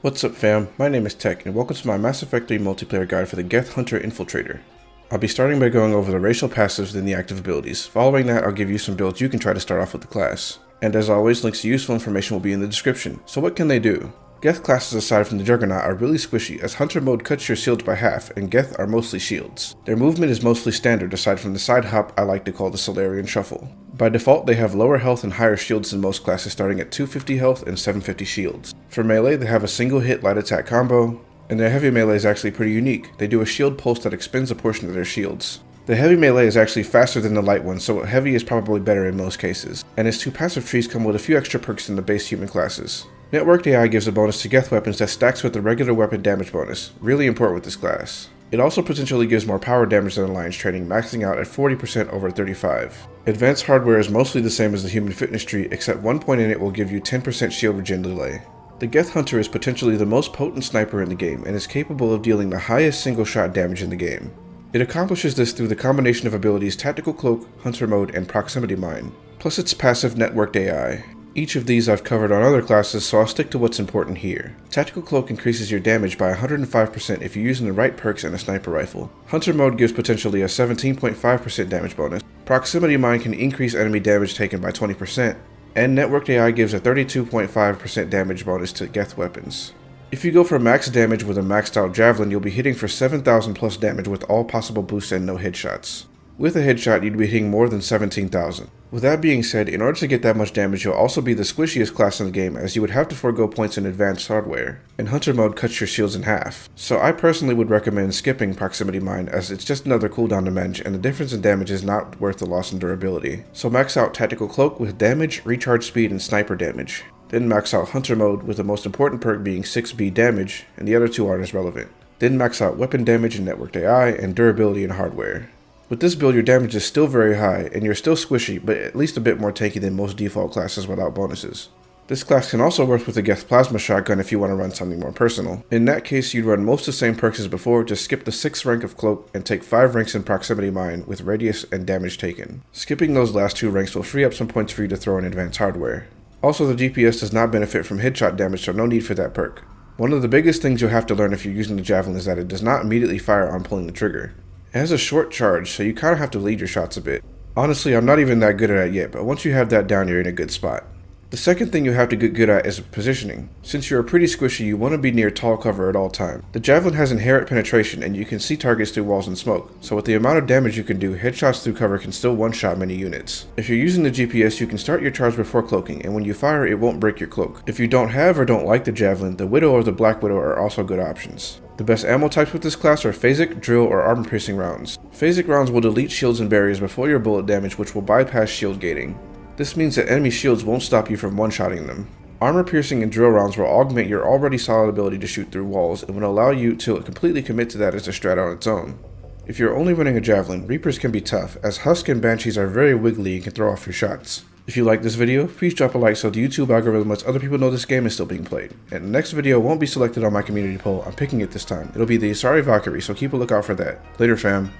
What's up fam, my name is Tech and welcome to my Mass Effect 3 multiplayer guide for the Geth Hunter Infiltrator. I'll be starting by going over the racial passives within the active abilities. Following that, I'll give you some builds you can try to start off with the class. And as always, links to useful information will be in the description. So what can they do? Geth classes aside from the Juggernaut are really squishy, as Hunter mode cuts your shields by half, and Geth are mostly shields. Their movement is mostly standard aside from the side hop I like to call the Solarian Shuffle. By default, they have lower health and higher shields than most classes, starting at 250 health and 750 shields. For melee, they have a single hit light attack combo, and their heavy melee is actually pretty unique. They do a shield pulse that expends a portion of their shields. The heavy melee is actually faster than the light one, so heavy is probably better in most cases, and its two passive trees come with a few extra perks than the base human classes. Networked AI gives a bonus to Geth weapons that stacks with the regular weapon damage bonus, really important with this class. It also potentially gives more power damage than Alliance training, maxing out at 40% over 35. Advanced hardware is mostly the same as the human fitness tree, except one point in it will give you 10% shield regen delay. The Geth Hunter is potentially the most potent sniper in the game, and is capable of dealing the highest single shot damage in the game. It accomplishes this through the combination of abilities Tactical Cloak, Hunter Mode, and Proximity Mine, plus its passive Networked AI. Each of these I've covered on other classes, so I'll stick to what's important here. Tactical Cloak increases your damage by 105% if you're using the right perks and a sniper rifle. Hunter Mode gives potentially a 17.5% damage bonus. Proximity Mine can increase enemy damage taken by 20%, and Networked AI gives a 32.5% damage bonus to Geth weapons. If you go for max damage with a maxed out Javelin, you'll be hitting for 7,000 plus damage with all possible boosts and no headshots. With a headshot, you'd be hitting more than 17,000. With that being said, in order to get that much damage, you'll also be the squishiest class in the game, as you would have to forego points in advanced hardware, and Hunter Mode cuts your shields in half. So I personally would recommend skipping Proximity Mine, as it's just another cooldown to manage, and the difference in damage is not worth the loss in durability. So max out Tactical Cloak with damage, recharge speed, and sniper damage. Then max out Hunter Mode with the most important perk being 6B damage, and the other two aren't as relevant. Then max out weapon damage and Networked AI, and durability and hardware. With this build, your damage is still very high, and you're still squishy, but at least a bit more tanky than most default classes without bonuses. This class can also work with the Geth Plasma Shotgun if you want to run something more personal. In that case, you'd run most of the same perks as before, just skip the 6th rank of Cloak and take 5 ranks in Proximity Mine with radius and damage taken. Skipping those last 2 ranks will free up some points for you to throw in advanced hardware. Also, the DPS does not benefit from headshot damage, so no need for that perk. One of the biggest things you'll have to learn if you're using the Javelin is that it does not immediately fire on pulling the trigger. It has a short charge, so you kinda have to lead your shots a bit. Honestly, I'm not even that good at it yet, but once you have that down, you're in a good spot. The second thing you have to get good at is positioning. Since you're pretty squishy, you want to be near tall cover at all times. The Javelin has inherent penetration, and you can see targets through walls and smoke, so with the amount of damage you can do, headshots through cover can still one-shot many units. If you're using the GPS, you can start your charge before cloaking, and when you fire, it won't break your cloak. If you don't have or don't like the Javelin, the Widow or the Black Widow are also good options. The best ammo types with this class are phasic, drill, or armor-piercing rounds. Phasic rounds will delete shields and barriers before your bullet damage, which will bypass shield gating. This means that enemy shields won't stop you from one-shotting them. Armor-piercing and drill rounds will augment your already solid ability to shoot through walls and will allow you to completely commit to that as a strat on its own. If you're only running a Javelin, Reapers can be tough, as Husk and Banshees are very wiggly and can throw off your shots. If you like this video, please drop a like so the YouTube algorithm lets other people know this game is still being played. And the next video won't be selected on my community poll, I'm picking it this time. It'll be the Asari Valkyrie, so keep a lookout for that. Later fam.